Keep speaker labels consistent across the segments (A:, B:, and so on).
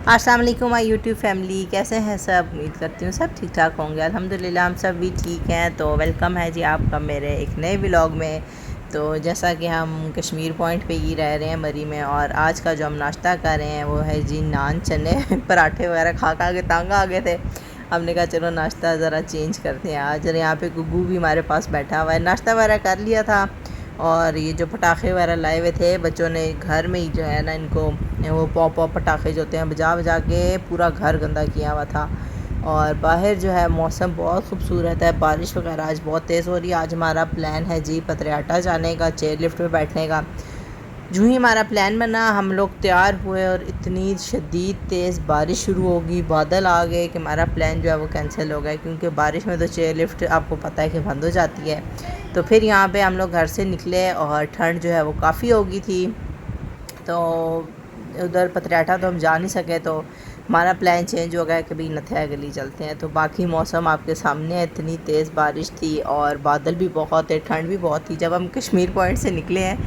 A: अस्सलाम वालेकुम my YouTube family, कैसे हैं सब। उम्मीद करती हूँ सब ठीक ठाक होंगे। अल्हम्दुलिल्लाह हम सब भी ठीक हैं। तो वेलकम है जी आपका मेरे एक नए व्लॉग में। तो जैसा कि हम कश्मीर पॉइंट पे ही रह रहे हैं मरी में, और आज का जो हम नाश्ता कर रहे हैं वो है जी नान चने पराठे वगैरह खा खा के तंग आ गए थे। हमने कहा चलो नाश्ता ज़रा चेंज करते हैं। आज यहाँ पे गुग्गू भी हमारे पास बैठा हुआ है। नाश्ता वगैरह कर लिया था, और ये जो पटाखे वगैरह लाए हुए थे बच्चों ने घर में ही जो है ना इनको वो पॉप पॉप पटाखे जो होते हैं बजा बजा के पूरा घर गंदा किया हुआ था। और बाहर जो है मौसम बहुत खूबसूरत है, बारिश वगैरह आज बहुत तेज़ हो रही है। आज हमारा प्लान है जी पतरियाटा जाने का, चेयर लिफ्ट में बैठने का। जो ही हमारा प्लान बना हम लोग तैयार हुए और इतनी शदीद तेज़ बारिश शुरू होगी, बादल आ गए कि हमारा प्लान जो है वो कैंसिल हो गया, क्योंकि बारिश में तो चेयर लिफ्ट आपको पता है कि बंद हो जाती है। तो फिर यहाँ पे हम लोग घर से निकले और ठंड जो है वो काफ़ी हो गई थी। तो उधर पतरियाटा तो हम जा नहीं सके, तो हमारा प्लान चेंज हो गया कि भाई नथिया गली चलते हैं। तो बाकी मौसम आपके सामने है, इतनी तेज़ बारिश थी और बादल भी बहुत है, ठंड भी बहुत थी। जब हम कश्मीर पॉइंट से निकले हैं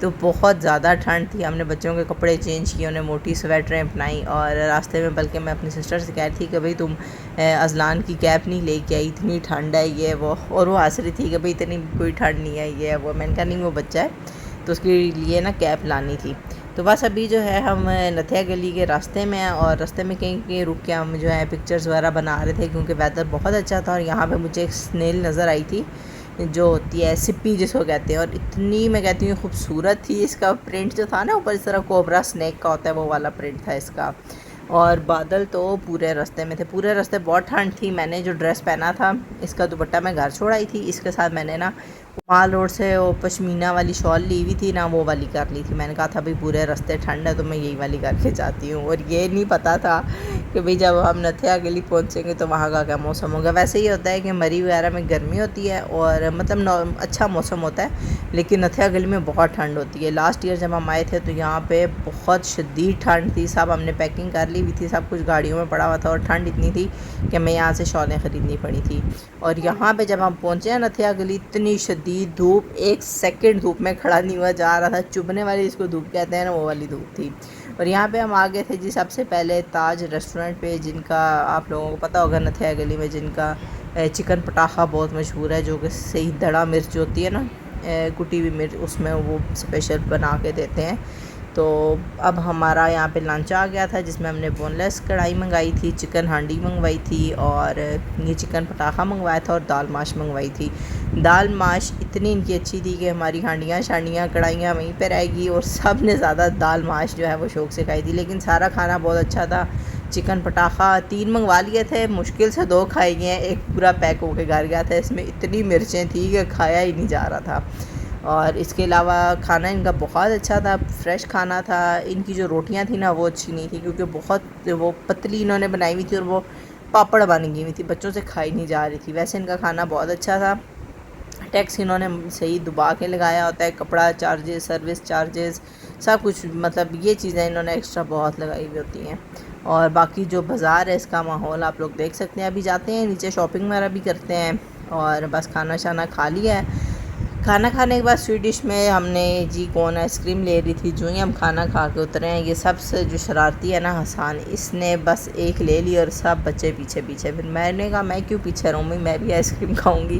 A: तो बहुत ज़्यादा ठंड थी। हमने बच्चों के कपड़े चेंज किए, उन्हें मोटी स्वेटरें अपनाई, और रास्ते में बल्कि मैं अपनी सिस्टर से कह रही थी कि भाई तुम अजलान की कैप नहीं लेके आई, इतनी ठंड है ये वो, और वो हंस रही थी कि भाई इतनी कोई ठंड नहीं है ये वो। मैंने कहा नहीं वो बच्चा है तो उसके लिए ना कैप लानी थी। तो बस अभी जो है हम नथिया गली के रास्ते में हैं, और रास्ते में कहीं कहीं रुक के हम जो है पिक्चर्स वगैरह बना रहे थे, क्योंकि वेदर बहुत अच्छा था। और यहाँ पे मुझे एक स्नेल नज़र आई थी जो होती है सिप्पी जिसको कहते हैं, और इतनी मैं कहती हूँ खूबसूरत थी। इसका प्रिंट जो था ना ऊपर इस तरह कोबरा स्नैक का होता है वो वाला प्रिंट था इसका। और बादल तो पूरे रास्ते में थे, पूरे रास्ते बहुत ठंड थी। मैंने जो ड्रेस पहना था इसका दुपट्टा मैं घर छोड़ आई थी, इसके साथ मैंने ना माल रोड से वो पश्मीना वाली शॉल ली हुई थी ना, वो वाली कर ली थी। मैंने कहा था भाई पूरे रास्ते ठंड है तो मैं यही वाली करके जाती हूँ। और ये नहीं पता था कि भाई जब हम नथिया गली पहुँचेंगे तो वहाँ का क्या मौसम होगा। वैसे ही होता है कि मरी वगैरह में गर्मी होती है और मतलब अच्छा मौसम होता है, लेकिन नथिया गली में बहुत ठंड होती है। लास्ट ईयर जब हम आए थे तो यहाँ पे बहुत शदीद ठंड थी। सब हमने पैकिंग कर ली हुई थी, सब कुछ गाड़ियों में पड़ा हुआ था, और ठंड इतनी थी कि हमें यहाँ से शॉलें ख़रीदनी पड़ी थी। और यहाँ पे जब हम पहुँचे हैं नथिया गली, इतनी शदीद धूप, एक सेकंड धूप में खड़ा नहीं हुआ जा रहा था। चुभने वाली जिसको धूप कहते हैं ना वो वाली धूप थी। और यहाँ पे हम आ गए थे जी सबसे पहले ताज रेस्टोरेंट पे, जिनका आप लोगों को पता होगा नथिया गली में, जिनका चिकन पटाखा बहुत मशहूर है, जो कि सही दड़ा मिर्च होती है ना, कुटी हुई मिर्च, उसमें वो स्पेशल बना के देते हैं। तो अब हमारा यहाँ पे लंच आ गया था, जिसमें हमने बोनलेस कढ़ाई मंगाई थी, चिकन हांडी मंगवाई थी, और ये चिकन पटाखा मंगवाया था, और दाल माश मंगवाई थी। दाल माश इतनी इनकी अच्छी थी कि हमारी हांडियाँ शांडियाँ कढ़ाइयाँ वहीं पर रहेगी, और सब ने ज़्यादा दाल माश जो है वो शौक़ से खाई थी। लेकिन सारा खाना बहुत अच्छा था। चिकन पटाखा 3 मंगवा लिए थे, मुश्किल से 2 खाए गए हैं, एक पूरा पैक होके घर गया था। इसमें इतनी मिर्चें थी कि खाया ही नहीं जा रहा था। और इसके अलावा खाना इनका बहुत अच्छा था, फ्रेश खाना था। इनकी जो रोटियां थी ना वो अच्छी नहीं थी, क्योंकि बहुत वो पतली इन्होंने बनाई हुई थी, और वो पापड़ बन गई हुई थी, बच्चों से खाई नहीं जा रही थी। वैसे इनका खाना बहुत अच्छा था। टैक्स इन्होंने सही दबा के लगाया होता है, कपड़ा चार्जेस, सर्विस चार्जेस, सब कुछ, मतलब ये चीज़ें इन्होंने एक्स्ट्रा बहुत लगाई हुई होती हैं। और बाकी जो बाज़ार है इसका माहौल आप लोग देख सकते हैं। अभी जाते हैं नीचे, शॉपिंग वगैरह भी करते हैं, और बस खाना शाना खा लिया है। खाना खाने के बाद स्वीट डिश में हमने जी कौन आइसक्रीम ले रही थी। जो ही हम खाना खा के उतरे हैं, ये सबसे जो शरारती है ना हसान, इसने बस एक ले ली और सब बच्चे पीछे पीछे। फिर मैंने कहा मैं क्यों पीछे रहूँगी, मैं भी आइसक्रीम खाऊंगी।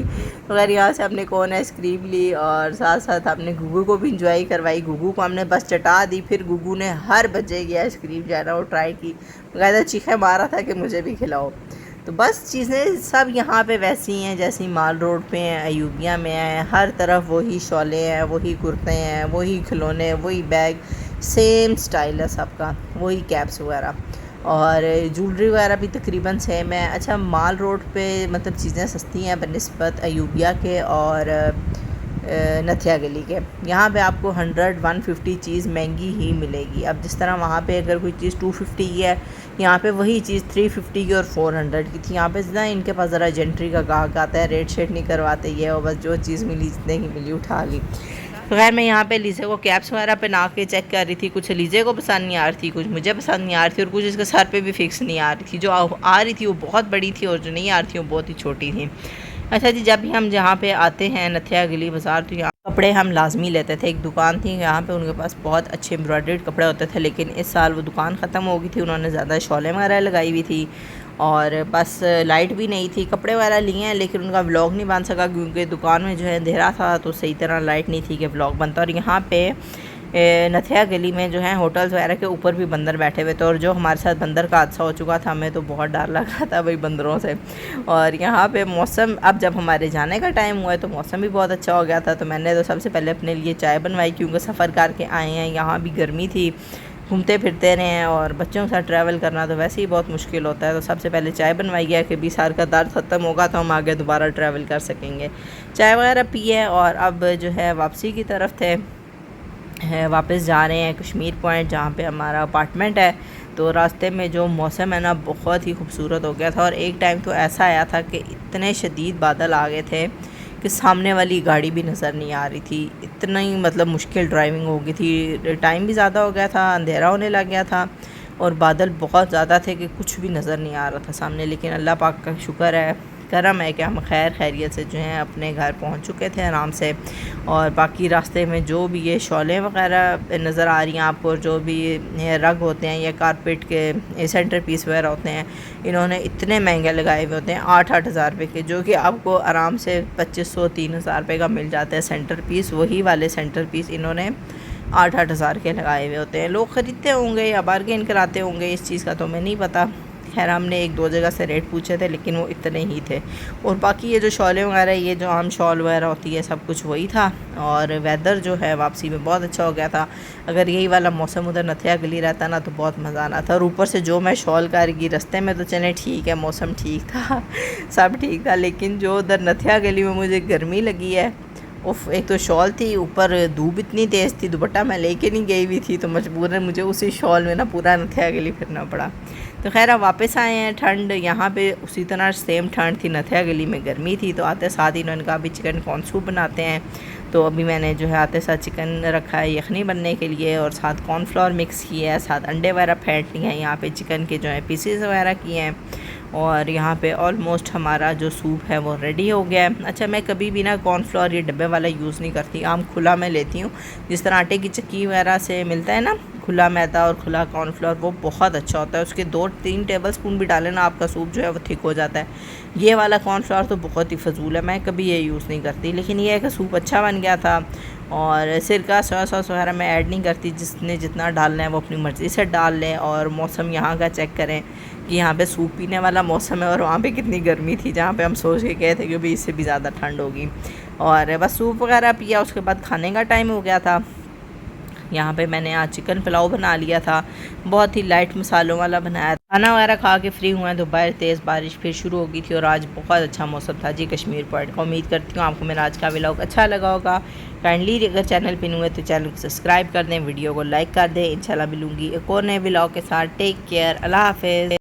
A: मगर यहाँ से हमने कौन आइसक्रीम ली, और साथ साथ हमने गुगू को भी इंजॉय करवाई। गुगू को हमने बस चटा दी, फिर गुगू ने हर बच्चे की आइसक्रीम जो है ना वो ट्राई की, बकायदा चीखे मारा था कि मुझे भी खिलाओ। तो बस चीज़ें सब यहाँ पे वैसी हैं जैसी माल रोड पे हैं, अयूबिया में हैं। हर तरफ वही शॉले हैं, वही कुर्ते हैं, वही खिलौने, वही बैग, सेम स्टाइल है सबका, वही कैप्स वगैरह, और ज्वेलरी वगैरह भी तकरीबन सेम है। अच्छा, माल रोड पे मतलब चीज़ें सस्ती हैं बनिस्बत अयूबिया के और नथिया गली के। यहाँ पे आपको 100-150 चीज़ महंगी ही मिलेगी। अब जिस तरह वहाँ पे अगर कोई चीज़ 250 की है, यहाँ पे वही चीज़ 350 की और 400 की थी। यहाँ पे ना इनके पास ज़रा जेंट्री का गाहक आता है, रेट शेट नहीं करवाते ये, और बस जो चीज़ मिली जितने की मिली उठा ली। खैर मैं यहाँ पे लीजे को कैप्स वगैरह पहना के चेक कर रही थी। कुछ लीजे को पसंद नहीं आ रही थी, कुछ मुझे पसंद नहीं आ रही थी, और कुछ इसके सर पे भी फिक्स नहीं आ रही थी। जो आ रही थी वो बहुत बड़ी थी, और जो नहीं आ रही थी वो बहुत ही छोटी थी। अच्छा जी, जब भी हम जहाँ पे आते हैं नथिया गली बाज़ार, तो यहाँ कपड़े हम लाजमी लेते थे। एक दुकान थी यहाँ पे, उनके पास बहुत अच्छे एम्ब्रॉयडर्ड कपड़े होते थे, लेकिन इस साल वो दुकान ख़त्म हो गई थी। उन्होंने ज़्यादा शॉलें वगैरह लगाई हुई थी और बस लाइट भी नहीं थी। कपड़े वगैरह लिए हैं लेकिन उनका व्लॉग नहीं बन सका क्योंकि दुकान में जो है अंधेरा था, तो सही तरह लाइट नहीं थी कि व्लॉग बनता। और यहाँ पे नथिया गली में जो है होटल्स वगैरह के ऊपर भी बंदर बैठे हुए थे, और जो हमारे साथ बंदर का हादसा हो चुका था, हमें तो बहुत डर लग रहा था भाई बंदरों से। और यहाँ पे मौसम, अब जब हमारे जाने का टाइम हुआ है तो मौसम भी बहुत अच्छा हो गया था। तो मैंने तो सबसे पहले अपने लिए चाय बनवाई क्योंकि सफ़र करके आए हैं, यहाँ भी गर्मी थी, घूमते फिरते रहे हैं और बच्चों के साथ ट्रैवल करना तो वैसे ही बहुत मुश्किल होता है। तो सबसे पहले चाय बनवाई गया कि 20 साल का दर्द ख़त्म होगा तो हम आगे दोबारा ट्रैवल कर सकेंगे। चाय वगैरह पिए और अब जो है वापसी की तरफ थे, वापस जा रहे हैं कश्मीर पॉइंट जहाँ पे हमारा अपार्टमेंट है। तो रास्ते में जो मौसम है ना बहुत ही खूबसूरत हो गया था, और एक टाइम तो ऐसा आया था कि इतने शदीद बादल आ गए थे कि सामने वाली गाड़ी भी नज़र नहीं आ रही थी। इतना ही मतलब मुश्किल ड्राइविंग हो गई थी, टाइम भी ज़्यादा हो गया था, अंधेरा होने लग गया था और बादल बहुत ज़्यादा थे कि कुछ भी नज़र नहीं आ रहा था सामने। लेकिन अल्लाह पाक का शुक्र है, करम है कि हम खैर खैरियत से जो हैं अपने घर पहुंच चुके थे आराम से। और बाकी रास्ते में जो भी ये शॉलें वगैरह नज़र आ रही हैं आपको, और जो भी ये रग होते हैं या कारपेट के सेंटर पीस वगैरह होते हैं, इन्होंने इतने महंगे लगाए हुए होते हैं 8-8 हज़ार रुपये के, जो कि आपको आराम से 2500-3 हज़ार रुपये का मिल जाता है सेंटर पीस। वही वाले सेंटर पीस इन्होंने 8-8 हज़ार के लगाए हुए होते हैं। लोग ख़रीदते होंगे या बार्गेन कराते होंगे, इस चीज़ का तो मैं नहीं पता। खैर हमने 1-2 जगह से रेट पूछे थे लेकिन वो इतने ही थे। और बाकी ये जो शॉलें वगैरह, ये जो आम शॉल वगैरह होती है, सब कुछ वही था। और वेदर जो है वापसी में बहुत अच्छा हो गया था। अगर यही वाला मौसम उधर नथिया गली रहता ना तो बहुत मज़ा आना था। और ऊपर से जो मैं शॉल कर गई रास्ते में, तो चले ठीक है मौसम ठीक था सब ठीक था, लेकिन जो उधर नथिया गली में मुझे गर्मी लगी है, उफ, एक तो शॉल थी, ऊपर धूप इतनी तेज़ थी, दुपट्टा मैं लेके नहीं गई हुई थी, तो मजबूरन मुझे उसी शॉल में ना पूरा नथिया गली फिरना पड़ा। तो खैर अब वापस आए हैं। ठंड यहाँ पे उसी तरह सेम ठंड थी, नथिया गली में गर्मी थी। तो आते साथ ही इन्होंने कहा अभी चिकन कॉर्न सूप बनाते हैं। तो अभी मैंने जो है आते साथ चिकन रखा है यखनी बनने के लिए, और साथ कॉर्नफ्लोर मिक्स किया है, साथ अंडे वगैरह फेंट लिए हैं, यहाँ पे चिकन के जो है पीसेस वगैरह किए हैं। और यहाँ पे ऑलमोस्ट हमारा जो सूप है वो रेडी हो गया है। अच्छा, मैं कभी भी ना कॉर्नफ्लोर ये डब्बे वाला यूज़ नहीं करती, आम खुला मैं लेती हूँ। जिस तरह आटे की चक्की वगैरह से मिलता है ना खुला मैदा और खुला कॉर्नफ्लोर, वो बहुत अच्छा होता है। उसके 2-3 टेबल स्पून भी डालें ना, आपका सूप जो है वो थिक हो जाता है। ये वाला कॉर्नफ्लोर तो बहुत ही फजूल है, मैं कभी ये यूज़ नहीं करती। लेकिन ये है कि सूप अच्छा बन गया था। और सिरका सोया सॉस वगैरह मैं ऐड नहीं करती, जिसने जितना डालना है वो अपनी मर्ज़ी से डाल लें। और मौसम यहाँ का चेक करें कि यहाँ पे सूप पीने वाला मौसम है, और वहाँ पे कितनी गर्मी थी, जहाँ पे हम सोच के गए थे कि भाई इससे भी ज़्यादा ठंड होगी। और बस सूप वगैरह पिया, उसके बाद खाने का टाइम हो गया था। यहाँ पे मैंने आज चिकन पुलाव बना लिया था, बहुत ही लाइट मसालों वाला बनाया। खाना वगैरह खा के फ्री हुए हैं तो बाहर तेज़ बारिश फिर शुरू हो गई थी, और आज बहुत अच्छा मौसम था जी कश्मीर पॉइंट का। उम्मीद करती हूँ आपको मेरा आज का व्लॉग अच्छा लगा होगा। काइंडली अगर चैनल पे न्यू है तो चैनल को सब्सक्राइब कर दें, वीडियो को लाइक कर दें। इंशाल्लाह मिलूँगी एक और नए व्लॉग के साथ। टेक केयर, अल्लाह हाफ़िज़।